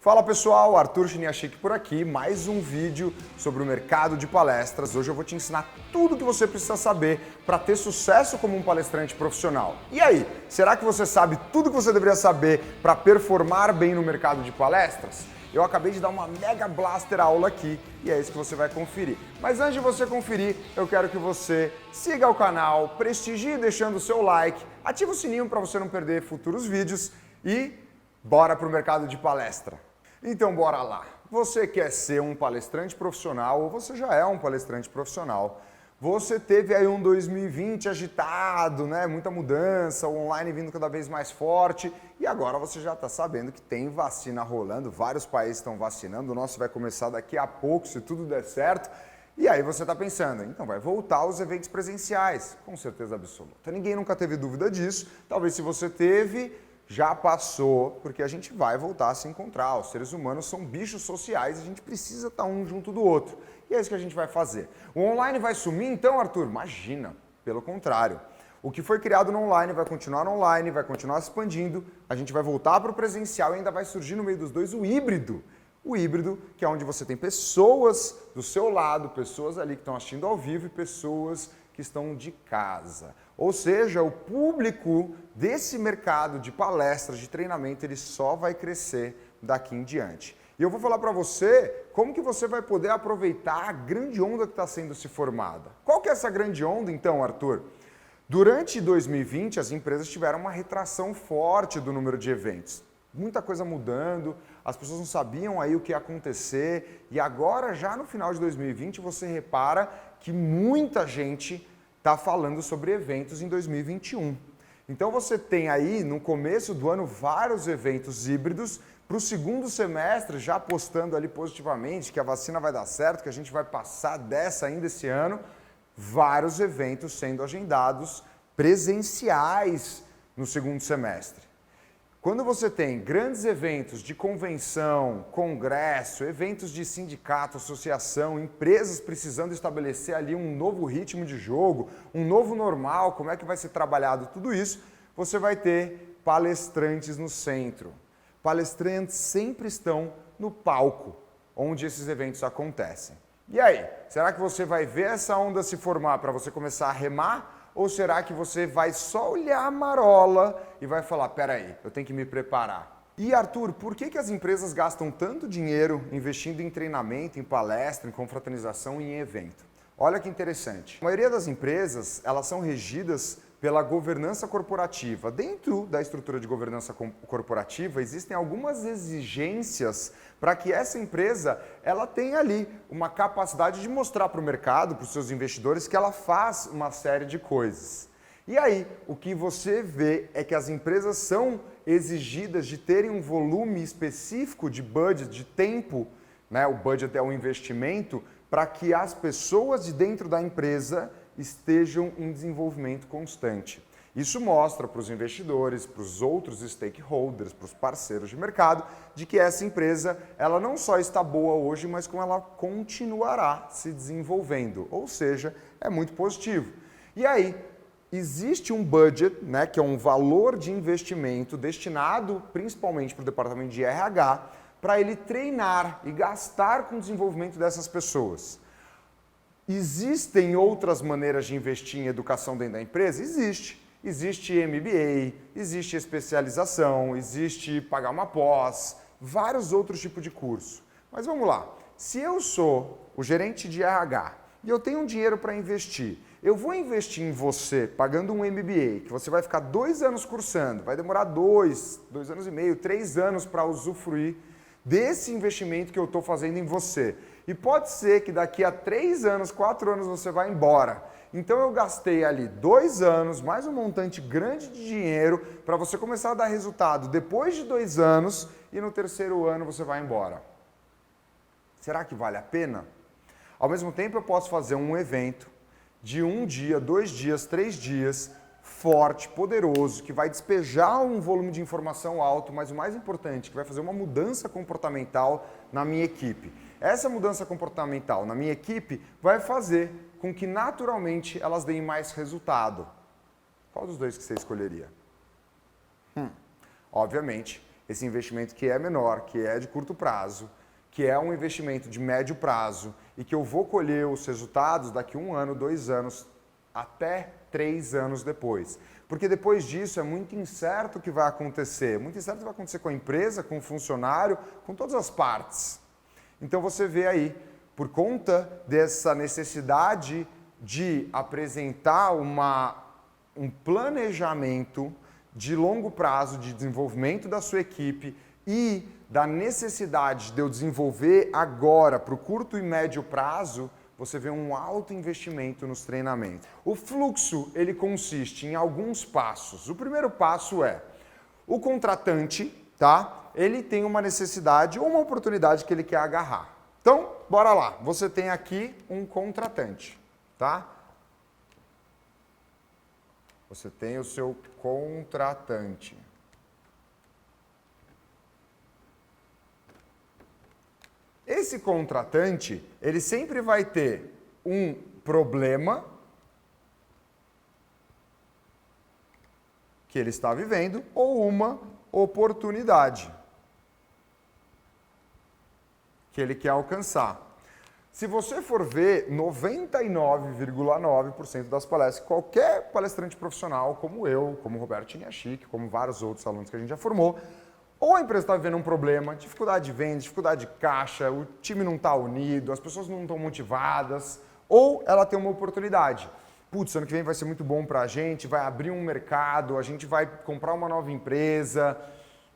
Fala pessoal, Arthur Chiniachik por aqui, mais um vídeo sobre o mercado de palestras. Hoje eu vou te ensinar tudo o que você precisa saber para ter sucesso como um palestrante profissional. E aí, será que você sabe tudo que você deveria saber para performar bem no mercado de palestras? Eu acabei de dar uma mega blaster aula aqui e é isso que você vai conferir. Mas antes de você conferir, eu quero que você siga o canal, prestigie deixando o seu like, ativa o sininho para você não perder futuros vídeos e bora para o mercado de palestra. Então bora lá. Você quer ser um palestrante profissional ou você já é um palestrante profissional? Você teve aí um 2020 agitado, né? Muita mudança, o online vindo cada vez mais forte e agora você já está sabendo que tem vacina rolando, vários países estão vacinando, o nosso vai começar daqui a pouco, se tudo der certo. E aí você está pensando, então vai voltar os eventos presenciais, com certeza absoluta. Ninguém nunca teve dúvida disso, talvez se você teve, já passou, porque a gente vai voltar a se encontrar. Os seres humanos são bichos sociais, a gente precisa estar um junto do outro. E é isso que a gente vai fazer. O online vai sumir então, Arthur? Imagina, pelo contrário. O que foi criado no online vai continuar no online, vai continuar expandindo, a gente vai voltar para o presencial e ainda vai surgir no meio dos dois o híbrido. O híbrido, que é onde você tem pessoas do seu lado, pessoas ali que estão assistindo ao vivo e pessoas que estão de casa. Ou seja, o público desse mercado de palestras, de treinamento, ele só vai crescer daqui em diante. E eu vou falar para você como que você vai poder aproveitar a grande onda que está sendo se formada. Qual que é essa grande onda então, Arthur? Durante 2020, as empresas tiveram uma retração forte do número de eventos. Muita coisa mudando, as pessoas não sabiam aí o que ia acontecer e agora, já no final de 2020, você repara que muita gente está falando sobre eventos em 2021. Então você tem aí, no começo do ano, vários eventos híbridos, para o segundo semestre, já apostando ali positivamente que a vacina vai dar certo, que a gente vai passar dessa ainda esse ano, vários eventos sendo agendados presenciais no segundo semestre. Quando você tem grandes eventos de convenção, congresso, eventos de sindicato, associação, empresas precisando estabelecer ali um novo ritmo de jogo, um novo normal, como é que vai ser trabalhado tudo isso, você vai ter palestrantes no centro. Palestrantes sempre estão no palco onde esses eventos acontecem. E aí, será que você vai ver essa onda se formar para você começar a remar? Ou será que você vai só olhar a marola e vai falar, peraí, eu tenho que me preparar? E Arthur, por que as empresas gastam tanto dinheiro investindo em treinamento, em palestra, em confraternização e em evento? Olha que interessante. A maioria das empresas, elas são regidas pela governança corporativa. Dentro da estrutura de governança corporativa, existem algumas exigências para que essa empresa ela tenha ali uma capacidade de mostrar para o mercado, para os seus investidores, que ela faz uma série de coisas. E aí, o que você vê é que as empresas são exigidas de terem um volume específico de budget, de tempo, né? O budget é um investimento, para que as pessoas de dentro da empresa estejam em desenvolvimento constante. Isso mostra para os investidores, para os outros stakeholders, para os parceiros de mercado, de que essa empresa ela não só está boa hoje, mas como ela continuará se desenvolvendo. Ou seja, é muito positivo. E aí, existe um budget, né, que é um valor de investimento destinado principalmente para o departamento de RH, para ele treinar e gastar com o desenvolvimento dessas pessoas. Existem outras maneiras de investir em educação dentro da empresa? Existe. Existe MBA, existe especialização, existe pagar uma pós, vários outros tipos de curso. Mas vamos lá, se eu sou o gerente de RH e eu tenho um dinheiro para investir, eu vou investir em você pagando um MBA, que você vai ficar 2 anos cursando, vai demorar 2 anos e meio, 3 anos para usufruir desse investimento que eu estou fazendo em você. E pode ser que daqui a 3 anos, 4 anos você vá embora. Então eu gastei ali 2 anos, mais um montante grande de dinheiro para você começar a dar resultado depois de 2 anos e no 3º ano você vai embora. Será que vale a pena? Ao mesmo tempo eu posso fazer um evento de 1 dia, 2 dias, 3 dias, forte, poderoso, que vai despejar um volume de informação alto, mas o mais importante, que vai fazer uma mudança comportamental na minha equipe. Essa mudança comportamental na minha equipe vai fazer com que naturalmente elas deem mais resultado. Qual dos dois que você escolheria? Obviamente, esse investimento que é menor, que é de curto prazo, que é um investimento de médio prazo e que eu vou colher os resultados daqui 1 ano, 2 anos, até 3 anos depois. Porque depois disso é muito incerto o que vai acontecer. Muito incerto o que vai acontecer com a empresa, com o funcionário, com todas as partes. Então você vê aí, por conta dessa necessidade de apresentar um planejamento de longo prazo de desenvolvimento da sua equipe e da necessidade de eu desenvolver agora para o curto e médio prazo, você vê um alto investimento nos treinamentos. O fluxo, ele consiste em alguns passos. O primeiro passo é o contratante, tá? Ele tem uma necessidade ou uma oportunidade que ele quer agarrar. Então, bora lá. Você tem aqui um contratante, tá? Você tem o seu contratante. Esse contratante, ele sempre vai ter um problema que ele está vivendo ou uma oportunidade que ele quer alcançar. Se você for ver, 99,9% das palestras, qualquer palestrante profissional, como eu, como o Roberto Chiniachik, como vários outros alunos que a gente já formou, ou a empresa está vivendo um problema, dificuldade de venda, dificuldade de caixa, o time não está unido, as pessoas não estão motivadas, ou ela tem uma oportunidade. Putz, ano que vem vai ser muito bom para a gente, vai abrir um mercado, a gente vai comprar uma nova empresa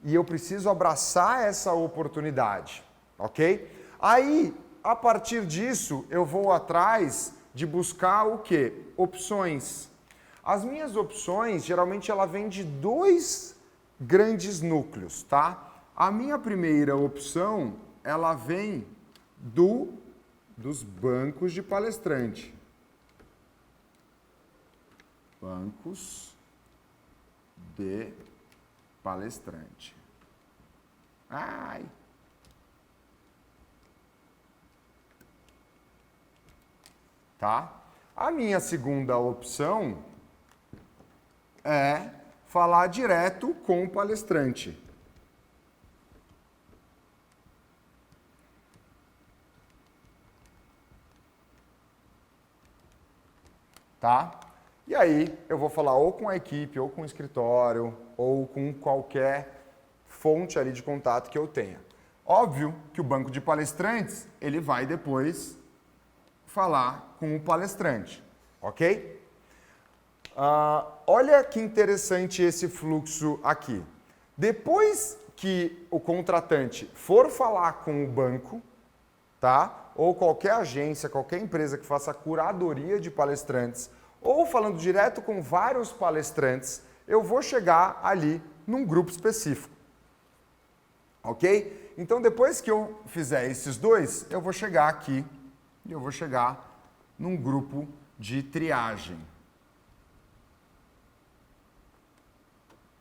e eu preciso abraçar essa oportunidade, ok? Aí, a partir disso, eu vou atrás de buscar o quê? Opções. As minhas opções, geralmente, ela vem de 2 grandes núcleos, tá? A minha primeira opção, ela vem dos bancos de palestrante. Bancos de palestrante. Ai! Tá? A minha segunda opção é falar direto com o palestrante. Tá? E aí eu vou falar ou com a equipe, ou com o escritório, ou com qualquer fonte ali de contato que eu tenha. Óbvio que o banco de palestrantes, ele vai depois falar com o palestrante, ok? Olha que interessante esse fluxo aqui. Depois que o contratante for falar com o banco, tá? Ou qualquer agência, qualquer empresa que faça curadoria de palestrantes, ou falando direto com vários palestrantes, eu vou chegar ali num grupo específico, ok? Então, depois que eu fizer esses dois, eu vou chegar aqui e eu vou chegar num grupo de triagem.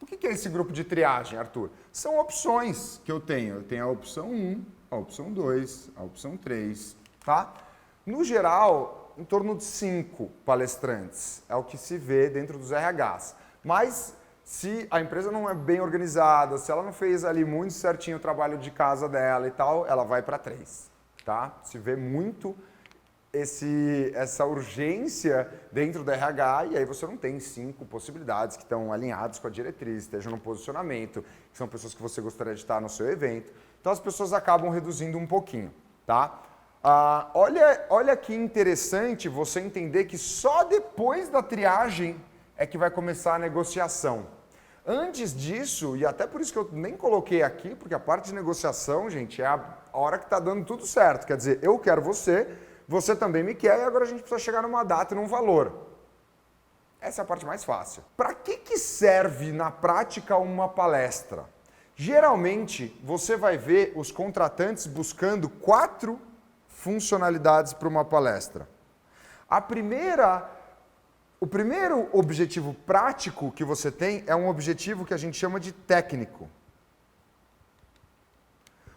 O que é esse grupo de triagem, Arthur? São opções que eu tenho. Eu tenho a opção 1, a opção 2, a opção 3, tá? No geral, em torno de 5 palestrantes é o que se vê dentro dos RHs. Mas se a empresa não é bem organizada, se ela não fez ali muito certinho o trabalho de casa dela e tal, ela vai para 3, tá? Se vê muito essa urgência dentro do RH e aí você não tem 5 possibilidades que estão alinhadas com a diretriz, estejam no posicionamento, que são pessoas que você gostaria de estar no seu evento. Então as pessoas acabam reduzindo um pouquinho, tá? Olha que interessante você entender que só depois da triagem é que vai começar a negociação. Antes disso, e até por isso que eu nem coloquei aqui, porque a parte de negociação, gente, é a hora que está dando tudo certo. Quer dizer, eu quero você também me quer, e agora a gente precisa chegar numa data e num valor. Essa é a parte mais fácil. Para que serve na prática uma palestra? Geralmente, você vai ver os contratantes buscando 4 funcionalidades para uma palestra. O primeiro objetivo prático que você tem é um objetivo que a gente chama de técnico.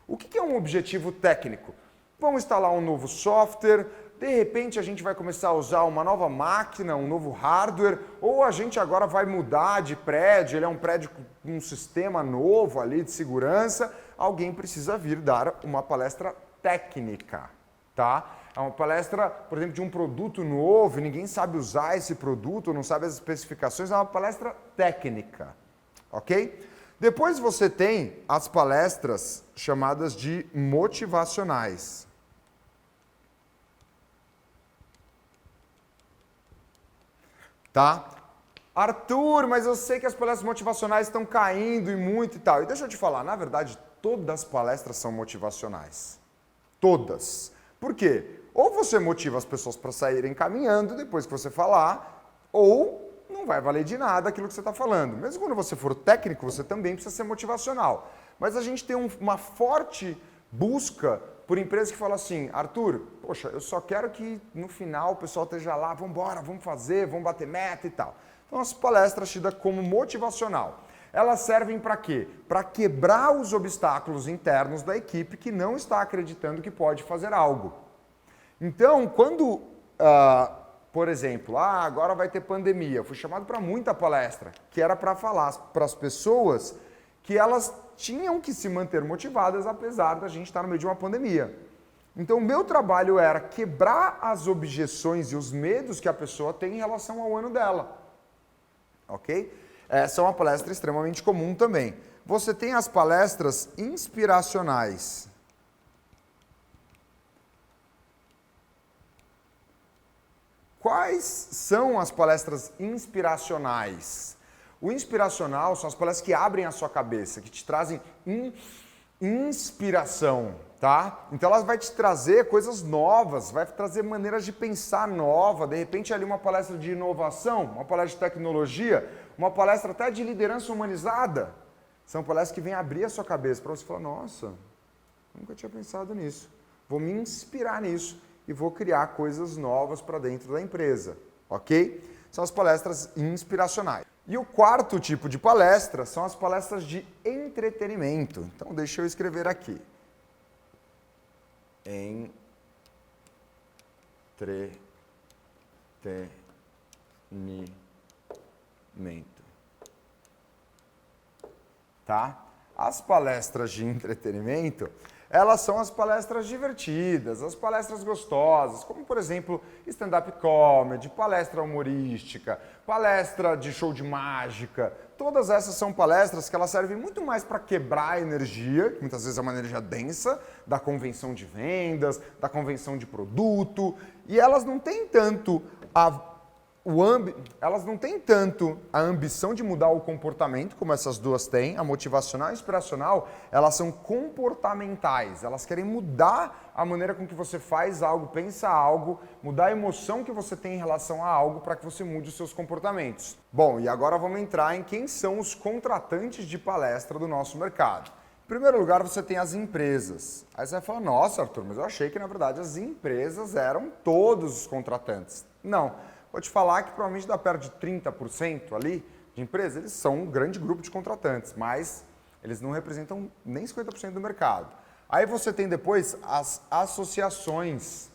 O que é um objetivo técnico? Vamos instalar um novo software, de repente a gente vai começar a usar uma nova máquina, um novo hardware, ou a gente agora vai mudar de prédio, ele é um prédio com um sistema novo ali de segurança, alguém precisa vir dar uma palestra técnica, tá? É uma palestra, por exemplo, de um produto novo, ninguém sabe usar esse produto, não sabe as especificações, é uma palestra técnica, ok? Depois você tem as palestras chamadas de motivacionais. Tá? Arthur, mas eu sei que as palestras motivacionais estão caindo e muito e tal. E deixa eu te falar, na verdade, todas as palestras são motivacionais. Todas. Por quê? Ou você motiva as pessoas para saírem caminhando depois que você falar, ou não vai valer de nada aquilo que você está falando. Mesmo quando você for técnico, você também precisa ser motivacional. Mas a gente tem uma forte busca por empresas que falam assim, Arthur, poxa, eu só quero que no final o pessoal esteja lá, vamos embora, vamos fazer, vamos bater meta e tal. Então as palestras tidas como motivacional. Elas servem para quê? Para quebrar os obstáculos internos da equipe que não está acreditando que pode fazer algo. Então, quando, por exemplo, agora vai ter pandemia, eu fui chamado para muita palestra, que era para falar para as pessoas que elas tinham que se manter motivadas apesar da gente estar no meio de uma pandemia. Então, o meu trabalho era quebrar as objeções e os medos que a pessoa tem em relação ao ano dela. Ok? Essa é uma palestra extremamente comum também. Você tem as palestras inspiracionais. Quais são as palestras inspiracionais? O inspiracional são as palestras que abrem a sua cabeça, que te trazem inspiração, tá? Então elas vai te trazer coisas novas, vai trazer maneiras de pensar nova, de repente ali uma palestra de inovação, uma palestra de tecnologia, uma palestra até de liderança humanizada. São palestras que vêm abrir a sua cabeça para você falar, nossa, nunca tinha pensado nisso. Vou me inspirar nisso e vou criar coisas novas para dentro da empresa, ok? São as palestras inspiracionais. E o quarto tipo de palestra são as palestras de entretenimento. Então, deixa eu escrever aqui. Entretenimento. Tá? As palestras de entretenimento, elas são as palestras divertidas, as palestras gostosas, como por exemplo, stand-up comedy, palestra humorística, palestra de show de mágica. Todas essas são palestras que elas servem muito mais para quebrar a energia, que muitas vezes é uma energia densa, da convenção de vendas, da convenção de produto, e elas não têm tanto elas não têm tanto a ambição de mudar o comportamento, como essas duas têm, a motivacional e a inspiracional, elas são comportamentais, elas querem mudar a maneira com que você faz algo, pensa algo, mudar a emoção que você tem em relação a algo para que você mude os seus comportamentos. Bom, e agora vamos entrar em quem são os contratantes de palestra do nosso mercado. Em primeiro lugar, você tem as empresas. Aí você vai falar, nossa, Arthur, mas eu achei que na verdade as empresas eram todos os contratantes. Não. Vou te falar que provavelmente dá perto de 30% ali de empresas, eles são um grande grupo de contratantes, mas eles não representam nem 50% do mercado. Aí você tem depois as associações,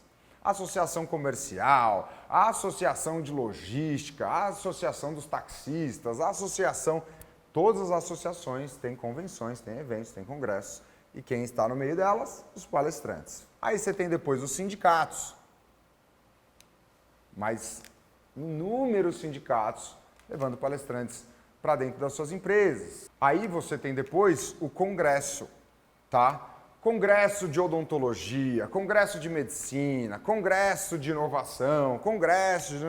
a associação comercial, a associação de logística, a associação dos taxistas, a associação... Todas as associações têm convenções, têm eventos, têm congressos, e quem está no meio delas? Os palestrantes. Aí você tem depois os sindicatos, mas inúmeros sindicatos levando palestrantes para dentro das suas empresas. Aí você tem depois o congresso, tá? Congresso de odontologia, congresso de medicina, congresso de inovação, congresso de...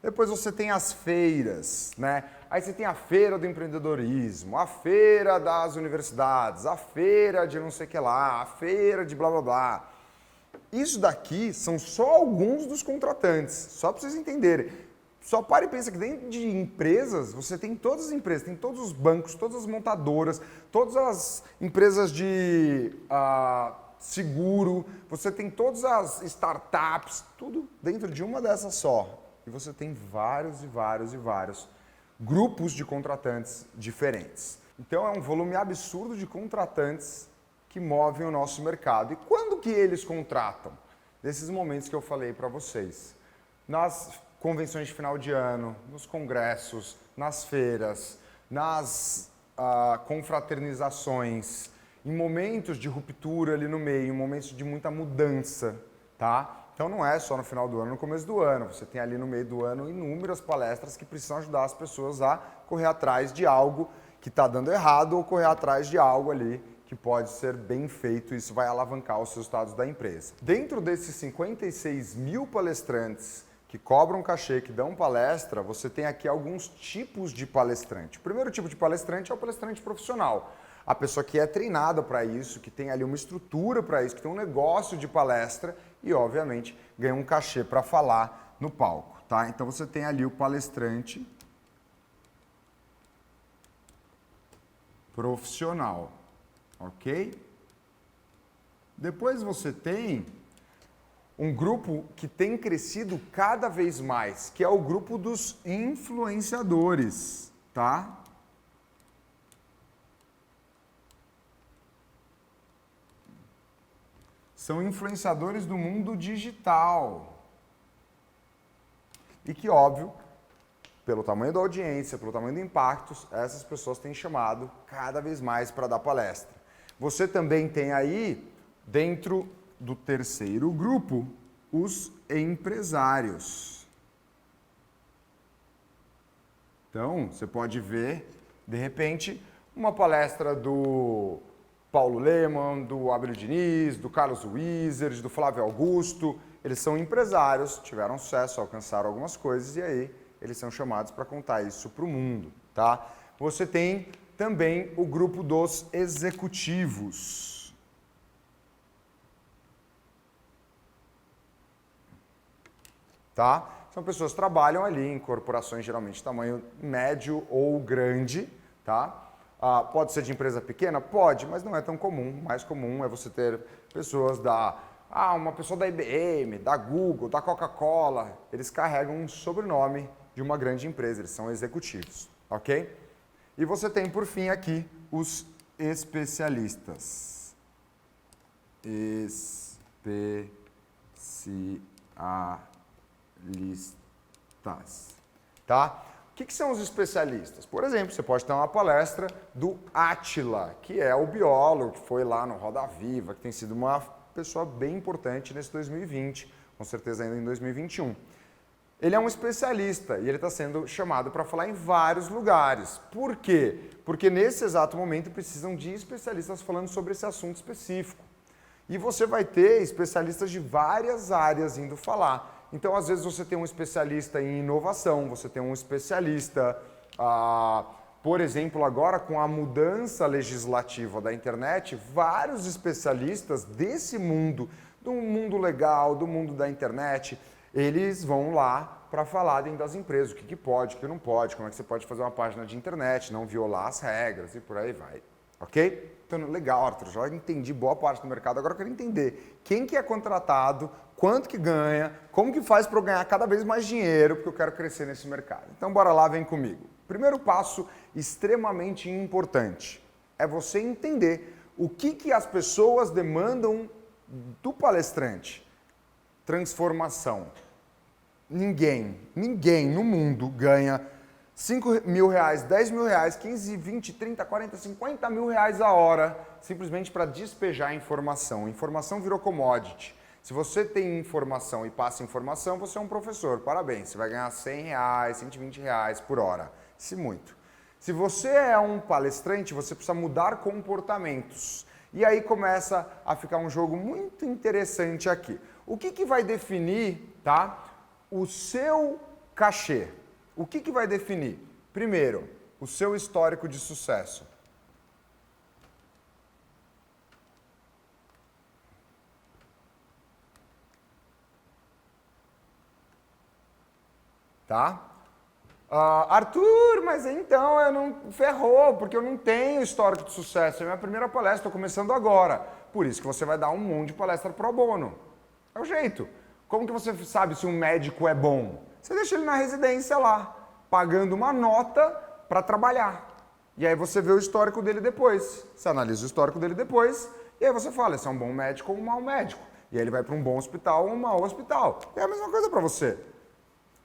Depois você tem as feiras, né? Aí você tem a feira do empreendedorismo, a feira das universidades, a feira de não sei o que lá, a feira de blá blá blá. Isso daqui são só alguns dos contratantes, só para vocês entenderem. Só para e pensa que dentro de empresas, você tem todas as empresas, tem todos os bancos, todas as montadoras, todas as empresas de seguro, você tem todas as startups, tudo dentro de uma dessas só. E você tem vários e vários e vários grupos de contratantes diferentes. Então é um volume absurdo de contratantes que movem o nosso mercado. E quando que eles contratam? desses momentos que eu falei para vocês. Nas convenções de final de ano, nos congressos, nas feiras, nas confraternizações, em momentos de ruptura ali no meio, em momentos de muita mudança, tá? Então não é só no final do ano, no começo do ano. Você tem ali no meio do ano inúmeras palestras que precisam ajudar as pessoas a correr atrás de algo que está dando errado ou correr atrás de algo ali que pode ser bem feito e isso vai alavancar os resultados da empresa. Dentro desses 56 mil palestrantes que cobram cachê, que dão palestra, você tem aqui alguns tipos de palestrante. O primeiro tipo de palestrante é o palestrante profissional. A pessoa que é treinada para isso, que tem ali uma estrutura para isso, que tem um negócio de palestra e, obviamente, ganha um cachê para falar no palco, tá? Então você tem ali o palestrante profissional, ok? Depois você tem um grupo que tem crescido cada vez mais, que é o grupo dos influenciadores, tá? São influenciadores do mundo digital. E que, óbvio, pelo tamanho da audiência, pelo tamanho do impacto, essas pessoas têm chamado cada vez mais para dar palestra. Você também tem aí, dentro do terceiro grupo, os empresários. Então, você pode ver, de repente, uma palestra do Paulo Lemann, do Abel Diniz, do Carlos Wizard, do Flávio Augusto. Eles são empresários, tiveram sucesso, alcançaram algumas coisas e aí eles são chamados para contar isso para o mundo, tá? Você tem também o grupo dos executivos. Tá? São pessoas que trabalham ali em corporações geralmente de tamanho médio ou grande, tá? Pode ser de empresa pequena? Pode, mas não é tão comum. O mais comum é você ter pessoas uma pessoa da IBM, da Google, da Coca-Cola. Eles carregam um sobrenome de uma grande empresa, eles são executivos, ok? E você tem, por fim, aqui os especialistas. Tá? O que são os especialistas? Por exemplo, você pode ter uma palestra do Átila, que é o biólogo que foi lá no Roda Viva, que tem sido uma pessoa bem importante nesse 2020, com certeza ainda em 2021. Ele é um especialista e ele está sendo chamado para falar em vários lugares. Por quê? Porque nesse exato momento precisam de especialistas falando sobre esse assunto específico. E você vai ter especialistas de várias áreas indo falar. Então, às vezes, você tem um especialista em inovação, você tem um especialista, por exemplo, agora com a mudança legislativa da internet, vários especialistas desse mundo, do mundo legal, do mundo da internet, eles vão lá para falar dentro das empresas, o que pode, o que não pode, como é que você pode fazer uma página de internet, não violar as regras e por aí vai. Ok? Então, legal, Arthur, já entendi boa parte do mercado, agora eu quero entender quem que é contratado, quanto que ganha, como que faz para eu ganhar cada vez mais dinheiro, porque eu quero crescer nesse mercado. Então, bora lá, vem comigo. Primeiro passo extremamente importante é você entender o que as pessoas demandam do palestrante. Transformação. Ninguém no mundo ganha 5 mil reais, 10 mil reais, 15, 20, 30, 40, 50 mil reais a hora, simplesmente para despejar informação. Informação virou commodity. Se você tem informação e passa informação, você é um professor. Parabéns, você vai ganhar 100 reais, 120 reais por hora. Se muito. Se você é um palestrante, você precisa mudar comportamentos. E aí começa a ficar um jogo muito interessante aqui. O que vai definir, tá, o seu cachê? O que vai definir? Primeiro, o seu histórico de sucesso. Tá? Arthur, mas então eu não ferrou, porque eu não tenho histórico de sucesso. É a minha primeira palestra, estou começando agora. Por isso que você vai dar um monte de palestra pro bono. É o jeito. Como que você sabe se um médico é bom? Você deixa ele na residência lá, pagando uma nota para trabalhar. E aí você vê o histórico dele depois. Você analisa o histórico dele depois e aí você fala, esse é um bom médico ou um mau médico. E aí ele vai para um bom hospital ou um mau hospital. É a mesma coisa para você.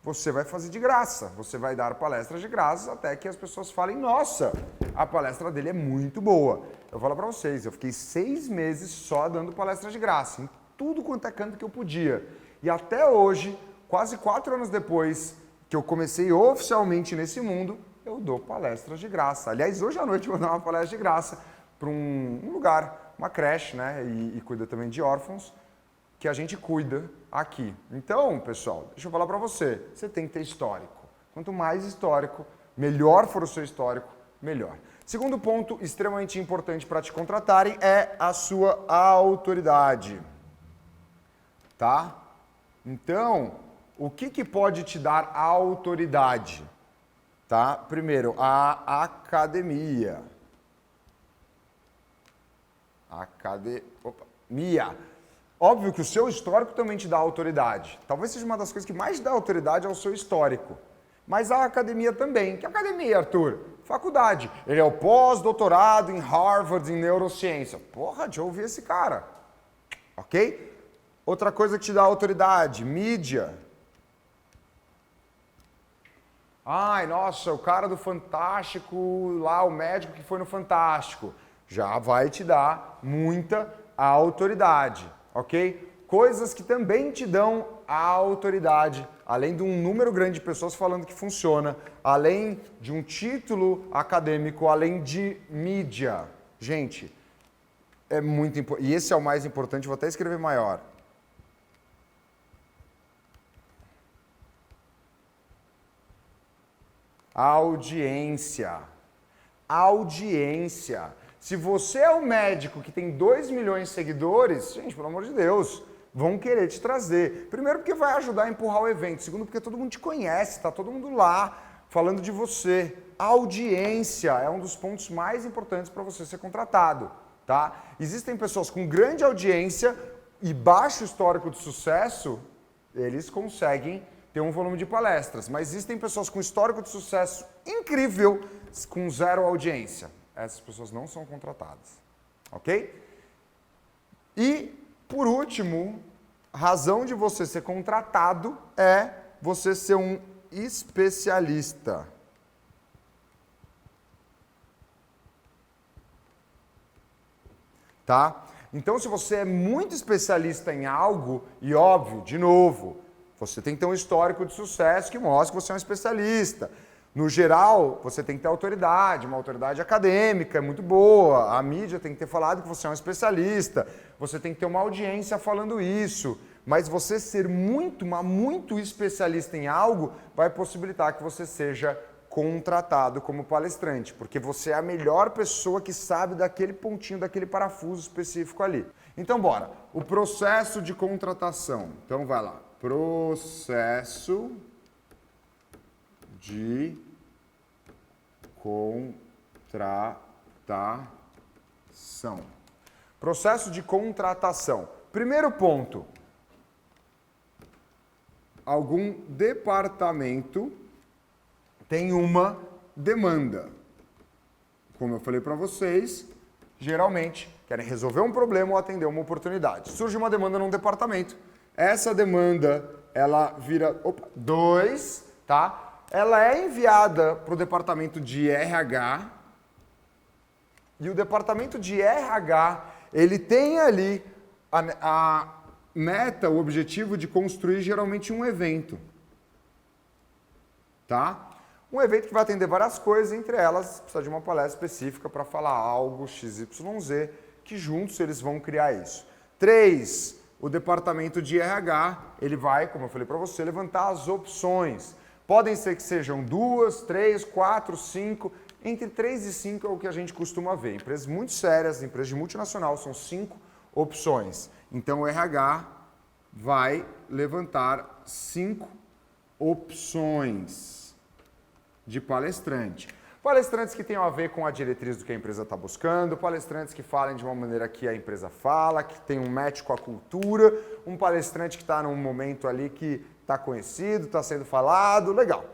Você vai fazer de graça, você vai dar palestras de graça até que as pessoas falem, nossa, a palestra dele é muito boa. Eu vou falar para vocês, eu fiquei 6 meses só dando palestras de graça, em tudo quanto é canto que eu podia. E até hoje, quase 4 anos depois que eu comecei oficialmente nesse mundo, eu dou palestras de graça. Aliás, hoje à noite eu vou dar uma palestra de graça para um lugar, uma creche, né? E cuida também de órfãos, que a gente cuida aqui. Então, pessoal, deixa eu falar para você, você tem que ter histórico. Quanto mais histórico, melhor for o seu histórico, melhor. Segundo ponto extremamente importante para te contratarem é a sua autoridade. Tá? Então, o que pode te dar autoridade? Tá? Primeiro, a academia. Academia. Óbvio que o seu histórico também te dá autoridade. Talvez seja uma das coisas que mais te dá autoridade é o seu histórico. Mas a academia também. Que academia, Arthur? Faculdade. Ele é o pós-doutorado em Harvard em neurociência. Porra, deixa eu ouvir esse cara. Ok? Outra coisa que te dá autoridade, mídia. Ai, nossa, o cara do Fantástico, lá o médico que foi no Fantástico. Já vai te dar muita autoridade. Ok? Coisas que também te dão a autoridade, além de um número grande de pessoas falando que funciona, além de um título acadêmico, além de mídia. Gente, é muito importante. E esse é o mais importante, vou até escrever maior. Audiência. Audiência. Se você é um médico que tem 2 milhões de seguidores, gente, pelo amor de Deus, vão querer te trazer. Primeiro porque vai ajudar a empurrar o evento. Segundo porque todo mundo te conhece, tá todo mundo lá falando de você. Audiência é um dos pontos mais importantes para você ser contratado, tá? Existem pessoas com grande audiência e baixo histórico de sucesso, eles conseguem ter um volume de palestras. Mas existem pessoas com histórico de sucesso incrível, com 0 audiência. Essas pessoas não são contratadas, ok? E, por último, a razão de você ser contratado é você ser um especialista. Tá? Então, se você é muito especialista em algo, e óbvio, de novo, você tem que ter um histórico de sucesso que mostre que você é um especialista. No geral, você tem que ter autoridade, uma autoridade acadêmica, é muito boa. A mídia tem que ter falado que você é um especialista. Você tem que ter uma audiência falando isso. Mas você ser muito, mas muito especialista em algo vai possibilitar que você seja contratado como palestrante, porque você é a melhor pessoa que sabe daquele pontinho, daquele parafuso específico ali. Então, bora. O processo de contratação. Então, vai lá. Processo de contratação. Processo de contratação. Primeiro ponto. Algum departamento tem uma demanda. Como eu falei para vocês, geralmente querem resolver um problema ou atender uma oportunidade. Surge uma demanda num departamento. Essa demanda, ela vira 2, tá? Ela é enviada para o departamento de RH e o departamento de RH, ele tem ali a meta, o objetivo de construir geralmente um evento, tá? Um evento que vai atender várias coisas, entre elas precisa de uma palestra específica para falar algo XYZ, que juntos eles vão criar isso. 3, o departamento de RH, ele vai, como eu falei para você, levantar as opções. Podem ser que sejam 2, 3, 4, 5. Entre 3 e 5 é o que a gente costuma ver. Empresas muito sérias, empresas de multinacional, são 5 opções. Então o RH vai levantar 5 opções de palestrante. Palestrantes que tenham a ver com a diretriz do que a empresa está buscando, palestrantes que falem de uma maneira que a empresa fala, que tem um match com a cultura, um palestrante que está num momento ali que está conhecido, está sendo falado, legal.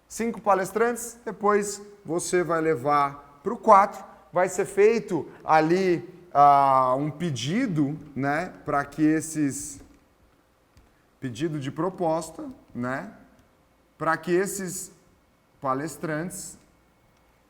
5 palestrantes, depois você vai levar para o 4, vai ser feito ali um pedido, né, para que pedido de proposta, né, para que esses palestrantes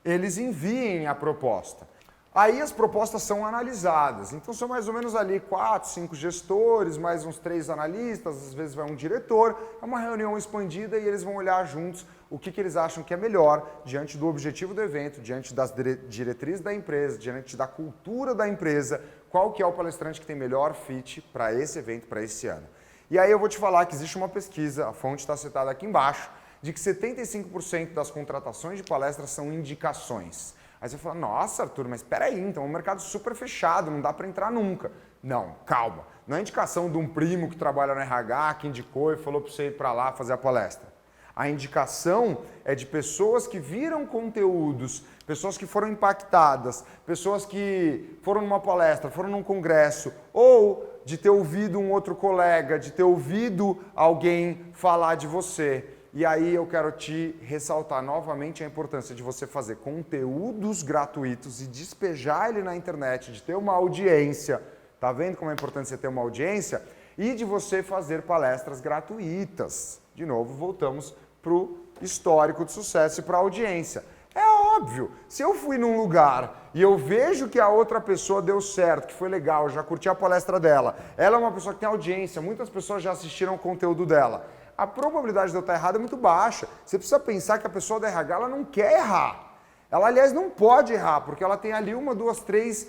eles enviem a proposta. Aí as propostas são analisadas. Então são mais ou menos ali 4, 5 gestores, mais uns 3 analistas, às vezes vai um diretor. É uma reunião expandida e eles vão olhar juntos o que eles acham que é melhor diante do objetivo do evento, diante das diretrizes da empresa, diante da cultura da empresa, qual que é o palestrante que tem melhor fit para esse evento, para esse ano. E aí eu vou te falar que existe uma pesquisa, a fonte está citada aqui embaixo, de que 75% das contratações de palestras são indicações. Aí você fala, nossa, Arthur, mas espera aí, então é um mercado super fechado, não dá para entrar nunca. Não, calma. Não é indicação de um primo que trabalha no RH, que indicou e falou para você ir para lá fazer a palestra. A indicação é de pessoas que viram conteúdos, pessoas que foram impactadas, pessoas que foram numa palestra, foram num congresso, ou de ter ouvido um outro colega, de ter ouvido alguém falar de você. E aí eu quero te ressaltar novamente a importância de você fazer conteúdos gratuitos e despejar ele na internet, de ter uma audiência. Tá vendo como é importante você ter uma audiência? E de você fazer palestras gratuitas. De novo, voltamos para o histórico de sucesso e para a audiência. É óbvio, se eu fui num lugar e eu vejo que a outra pessoa deu certo, que foi legal, eu já curti a palestra dela, ela é uma pessoa que tem audiência, muitas pessoas já assistiram o conteúdo dela, a probabilidade de eu estar errado é muito baixa. Você precisa pensar que a pessoa da RH ela não quer errar. Ela, aliás, não pode errar, porque ela tem ali 1, 2, 3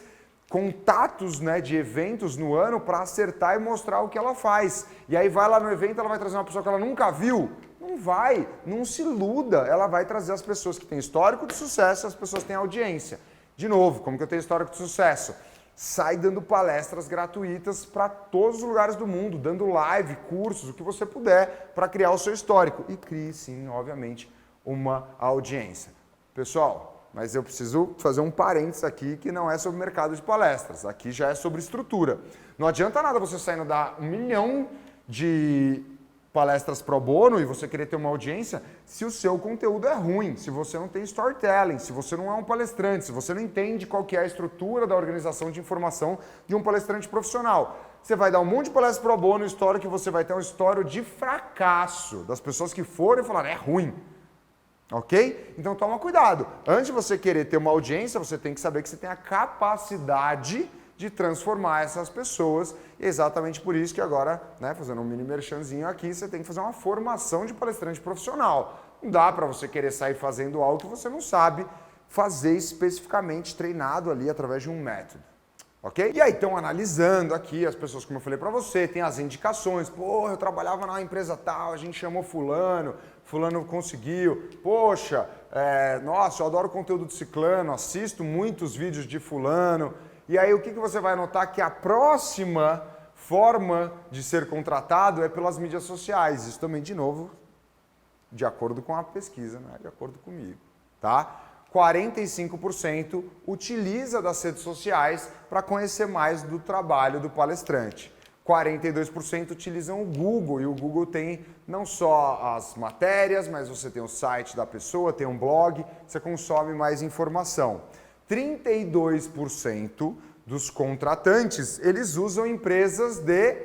contatos, né, de eventos no ano para acertar e mostrar o que ela faz. E aí vai lá no evento, ela vai trazer uma pessoa que ela nunca viu. Não vai, não se iluda. Ela vai trazer as pessoas que têm histórico de sucesso, as pessoas que têm audiência. De novo, como que eu tenho histórico de sucesso? Sai dando palestras gratuitas para todos os lugares do mundo, dando live, cursos, o que você puder para criar o seu histórico. E crie, sim, obviamente, uma audiência. Pessoal, mas eu preciso fazer um parênteses aqui que não é sobre mercado de palestras. Aqui já é sobre estrutura. Não adianta nada você saindo dar 1 milhão de palestras pro bono e você querer ter uma audiência se o seu conteúdo é ruim, se você não tem storytelling, se você não é um palestrante, se você não entende qual que é a estrutura da organização de informação de um palestrante profissional. Você vai dar um monte de palestras pro bono, história que você vai ter um histórico de fracasso das pessoas que foram e falaram, é ruim. Ok? Então toma cuidado. Antes de você querer ter uma audiência, você tem que saber que você tem a capacidade de transformar essas pessoas. E é exatamente por isso que agora, né, fazendo um mini merchanzinho aqui, você tem que fazer uma formação de palestrante profissional. Não dá para você querer sair fazendo algo que você não sabe fazer especificamente treinado ali através de um método. Ok? E aí estão analisando aqui as pessoas, como eu falei para você, tem as indicações. Pô, eu trabalhava na empresa tal, a gente chamou fulano, fulano conseguiu. Poxa, nossa, eu adoro o conteúdo de ciclano, assisto muitos vídeos de fulano. E aí o que você vai notar? Que a próxima forma de ser contratado é pelas mídias sociais. Isso também, de novo, de acordo com a pesquisa, né? De acordo comigo, tá? 45% utiliza das redes sociais para conhecer mais do trabalho do palestrante. 42% utilizam o Google, e o Google tem não só as matérias, mas você tem o site da pessoa, tem um blog, você consome mais informação. 32% dos contratantes, eles usam empresas de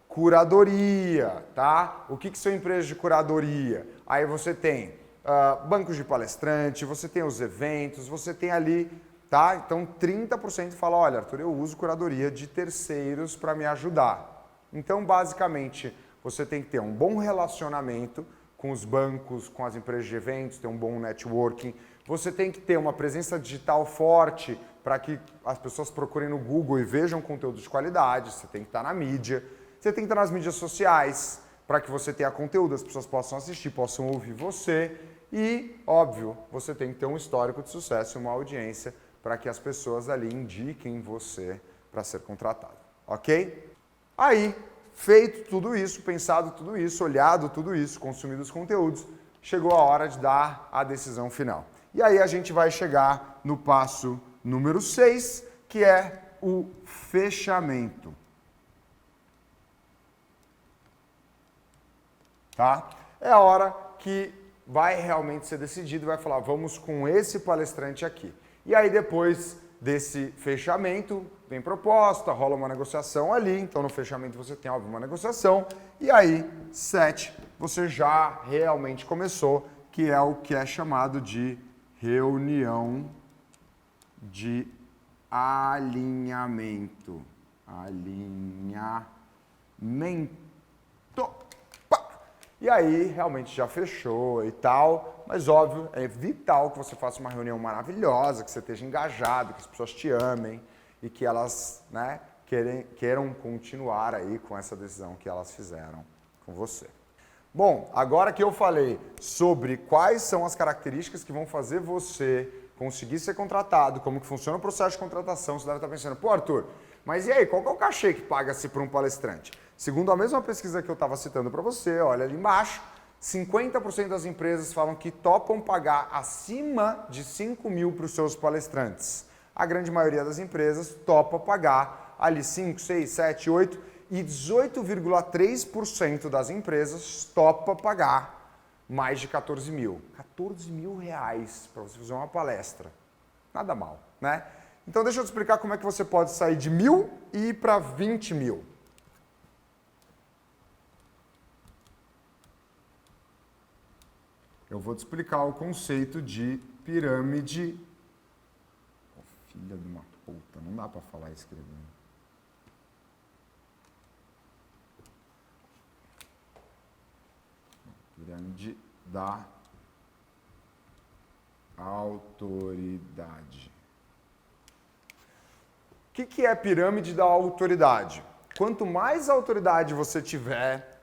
curadoria, tá? O que são empresas de curadoria? Aí você tem bancos de palestrante, você tem os eventos, você tem ali, tá? Então 30% fala, olha, Arthur, eu uso curadoria de terceiros para me ajudar. Então, basicamente, você tem que ter um bom relacionamento com os bancos, com as empresas de eventos, ter um bom networking. Você tem que ter uma presença digital forte para que as pessoas procurem no Google e vejam conteúdo de qualidade. Você tem que estar na mídia. Você tem que estar nas mídias sociais para que você tenha conteúdo, as pessoas possam assistir, possam ouvir você. E, óbvio, você tem que ter um histórico de sucesso e uma audiência para que as pessoas ali indiquem você para ser contratado. Ok? Aí, feito tudo isso, pensado tudo isso, olhado tudo isso, consumido os conteúdos, chegou a hora de dar a decisão final. E aí a gente vai chegar no passo número 6, que é o fechamento. Tá? É a hora que vai realmente ser decidido, vai falar, vamos com esse palestrante aqui. E aí depois desse fechamento, vem proposta, rola uma negociação ali, então no fechamento você tem, óbvio, uma negociação, e aí, 7, você já realmente começou, que é o que é chamado de reunião de alinhamento. E aí, realmente já fechou e tal, mas óbvio, é vital que você faça uma reunião maravilhosa, que você esteja engajado, que as pessoas te amem e que elas, né, queiram continuar aí com essa decisão que elas fizeram com você. Bom, agora que eu falei sobre quais são as características que vão fazer você conseguir ser contratado, como que funciona o processo de contratação, você deve estar pensando, pô, Arthur, mas e aí, qual que é o cachê que paga-se para um palestrante? Segundo a mesma pesquisa que eu estava citando para você, olha ali embaixo, 50% das empresas falam que topam pagar acima de 5 mil para os seus palestrantes. A grande maioria das empresas topa pagar ali 5, 6, 7, 8 e 18,3% das empresas topa pagar mais de 14 mil. 14 mil reais para você fazer uma palestra. Nada mal, né? Então deixa eu te explicar como é que você pode sair de 1.000 e ir para 20 mil. Eu vou te explicar o conceito de pirâmide. Oh, filha de uma puta, não dá para falar e escrever. Pirâmide da autoridade. O que é pirâmide da autoridade? Quanto mais autoridade você tiver,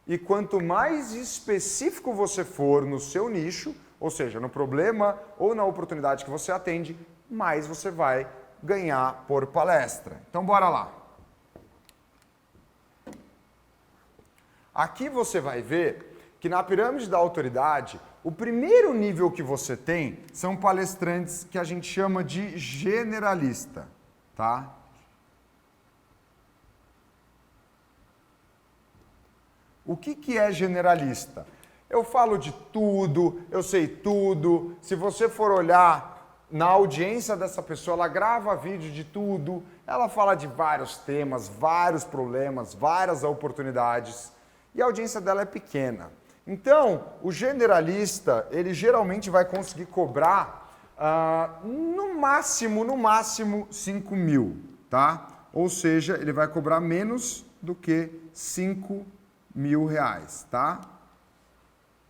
e quanto mais específico você for no seu nicho, ou seja, no problema ou na oportunidade que você atende, mais você vai ganhar por palestra. Então, bora lá. Aqui você vai ver que na pirâmide da autoridade, o primeiro nível que você tem são palestrantes que a gente chama de generalista, tá? O que é generalista? Eu falo de tudo, eu sei tudo. Se você for olhar na audiência dessa pessoa, ela grava vídeo de tudo, ela fala de vários temas, vários problemas, várias oportunidades, e a audiência dela é pequena. Então, o generalista, ele geralmente vai conseguir cobrar no máximo 5 mil, tá? Ou seja, ele vai cobrar menos do que 5 mil reais, tá?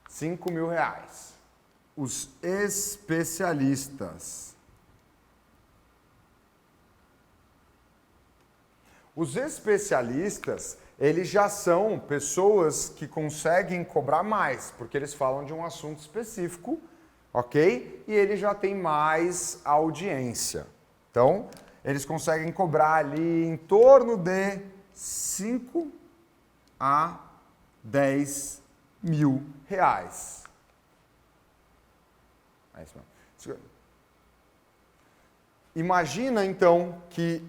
5 mil reais. Os especialistas. Os especialistas, eles já são pessoas que conseguem cobrar mais, porque eles falam de um assunto específico, ok? E ele já tem mais audiência. Então, eles conseguem cobrar ali em torno de 5 a 10 mil reais. É isso mesmo. Imagina, então, que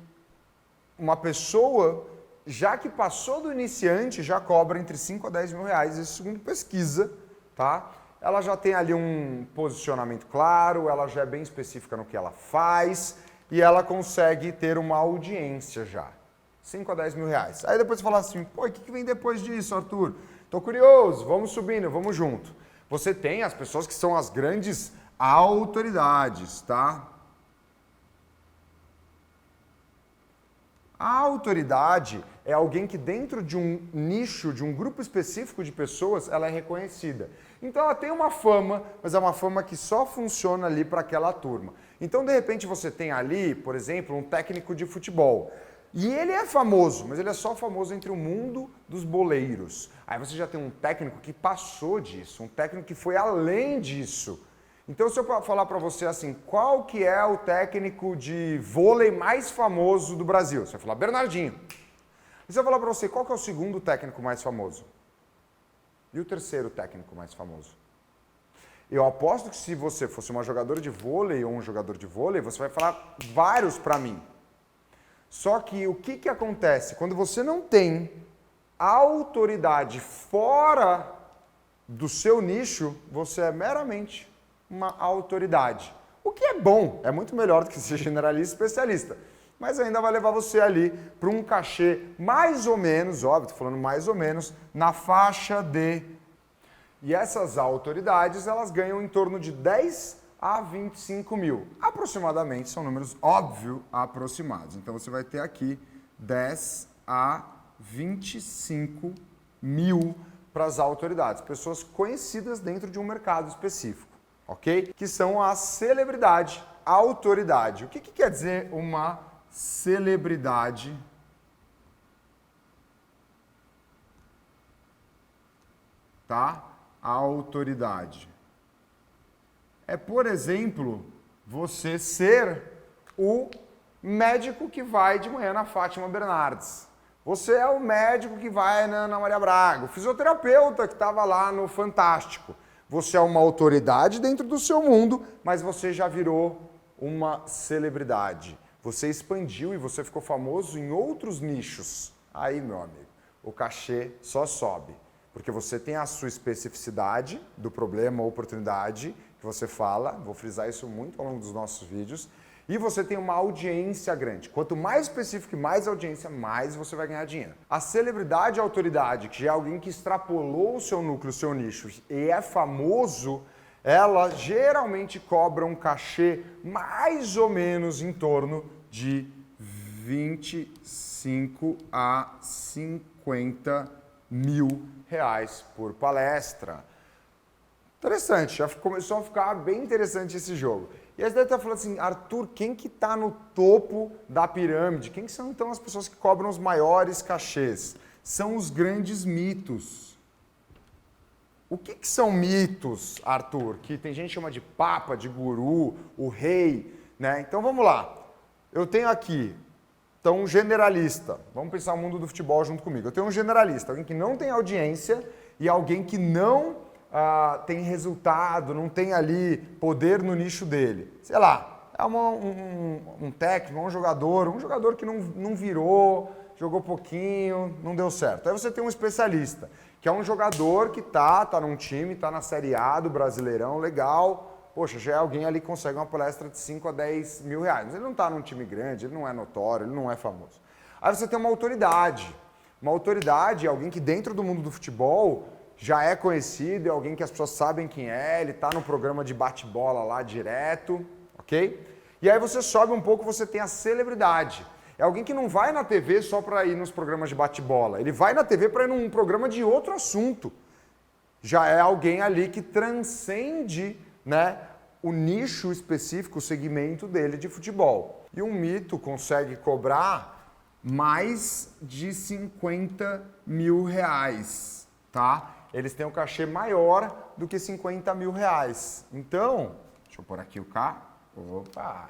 uma pessoa, já que passou do iniciante, já cobra entre 5 a 10 mil reais, isso segundo pesquisa, tá? Ela já tem ali um posicionamento claro, ela já é bem específica no que ela faz e ela consegue ter uma audiência já. 5 a 10 mil reais. Aí depois você fala assim, pô, o que vem depois disso, Arthur? Tô curioso, vamos subindo, vamos junto. Você tem as pessoas que são as grandes autoridades, tá? A autoridade é alguém que dentro de um nicho, de um grupo específico de pessoas, ela é reconhecida. Então ela tem uma fama, mas é uma fama que só funciona ali para aquela turma. Então de repente você tem ali, por exemplo, um técnico de futebol. E ele é famoso, mas ele é só famoso entre o mundo dos boleiros. Aí você já tem um técnico que passou disso, um técnico que foi além disso. Então, se eu falar para você assim, qual que é o técnico de vôlei mais famoso do Brasil? Você vai falar, Bernardinho. E se eu falar para você, qual que é o segundo técnico mais famoso? E o terceiro técnico mais famoso? Eu aposto que se você fosse uma jogadora de vôlei ou um jogador de vôlei, você vai falar vários para mim. Só que o que acontece? Quando você não tem autoridade fora do seu nicho, você é meramente uma autoridade. O que é bom, é muito melhor do que ser generalista e especialista. Mas ainda vai levar você ali para um cachê mais ou menos, óbvio, estou falando mais ou menos, na faixa de... E essas autoridades, elas ganham em torno de 10 a 25 mil. Aproximadamente, são números, óbvio, aproximados. Então você vai ter aqui 10 a 25 mil para as autoridades, pessoas conhecidas dentro de um mercado específico, ok? Que são a celebridade, a autoridade. O que quer dizer uma celebridade? Tá? A autoridade. É, por exemplo, você ser o médico que vai de manhã na Fátima Bernardes. Você é o médico que vai na Ana Maria Braga, o fisioterapeuta que estava lá no Fantástico. Você é uma autoridade dentro do seu mundo, mas você já virou uma celebridade. Você expandiu e você ficou famoso em outros nichos. Aí, meu amigo, o cachê só sobe. Porque você tem a sua especificidade do problema ou oportunidade que você fala, vou frisar isso muito ao longo dos nossos vídeos, e você tem uma audiência grande. Quanto mais específico e mais audiência, mais você vai ganhar dinheiro. A celebridade e a autoridade, que já é alguém que extrapolou o seu núcleo, o seu nicho e é famoso, ela geralmente cobra um cachê mais ou menos em torno de 25 a 50 mil reais por palestra. Interessante, já começou a ficar bem interessante esse jogo. E aí você deve estar falando assim, Arthur, quem que está no topo da pirâmide? Quem que são então as pessoas que cobram os maiores cachês? São os grandes mitos. O que são mitos, Arthur? Que tem gente que chama de papa, de guru, o rei, né? Então vamos lá. Eu tenho aqui, então, um generalista. Vamos pensar o mundo do futebol junto comigo. Eu tenho um generalista, alguém que não tem audiência e alguém que não tem resultado, não tem ali poder no nicho dele. Sei lá, é um técnico, um jogador que não virou, jogou pouquinho, não deu certo. Aí você tem um especialista, que é um jogador que tá num time, tá na Série A do Brasileirão, legal. Poxa, já é alguém ali que consegue uma palestra de 5 a 10 mil reais. Mas ele não tá num time grande, ele não é notório, ele não é famoso. Aí você tem uma autoridade. Uma autoridade é alguém que dentro do mundo do futebol já é conhecido, é alguém que as pessoas sabem quem é, ele tá no programa de bate-bola lá direto, ok? E aí você sobe um pouco, você tem a celebridade. É alguém que não vai na TV só para ir nos programas de bate-bola. Ele vai na TV para ir num programa de outro assunto. Já é alguém ali que transcende, né, o nicho específico, o segmento dele de futebol. E um mito consegue cobrar mais de 50 mil reais, tá? Eles têm um cachê maior do que 50 mil reais. Então, deixa eu pôr aqui o K. Opa,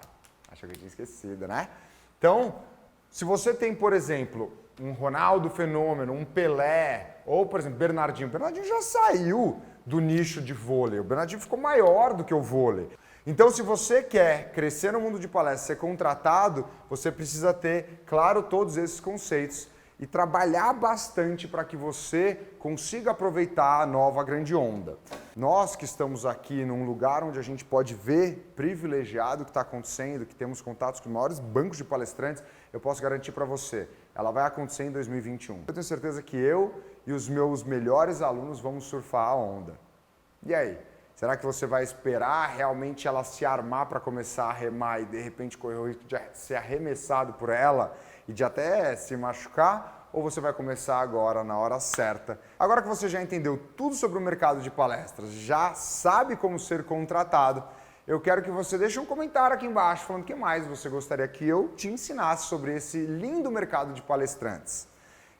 acho que eu tinha esquecido, né? Então, se você tem, por exemplo, um Ronaldo Fenômeno, um Pelé, ou, por exemplo, Bernardinho. O Bernardinho já saiu do nicho de vôlei. O Bernardinho ficou maior do que o vôlei. Então, se você quer crescer no mundo de palestra, ser contratado, você precisa ter, claro, todos esses conceitos e trabalhar bastante para que você consiga aproveitar a nova grande onda. Nós que estamos aqui num lugar onde a gente pode ver privilegiado o que está acontecendo, que temos contatos com os maiores bancos de palestrantes, eu posso garantir para você, ela vai acontecer em 2021. Eu tenho certeza que eu e os meus melhores alunos vamos surfar a onda. E aí? Será que você vai esperar realmente ela se armar para começar a remar e de repente correr o risco de ser arremessado por ela e de até se machucar? Ou você vai começar agora, na hora certa? Agora que você já entendeu tudo sobre o mercado de palestras, já sabe como ser contratado, eu quero que você deixe um comentário aqui embaixo falando o que mais você gostaria que eu te ensinasse sobre esse lindo mercado de palestrantes.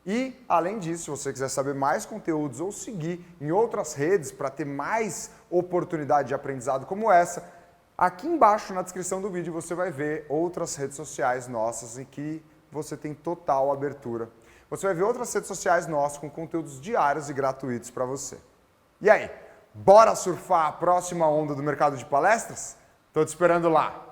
E, além disso, se você quiser saber mais conteúdos ou seguir em outras redes para ter mais oportunidade de aprendizado como essa, aqui embaixo na descrição do vídeo você vai ver outras redes sociais nossas em que você tem total abertura. Você vai ver outras redes sociais nossas com conteúdos diários e gratuitos para você. E aí, bora surfar a próxima onda do mercado de palestras? Tô te esperando lá!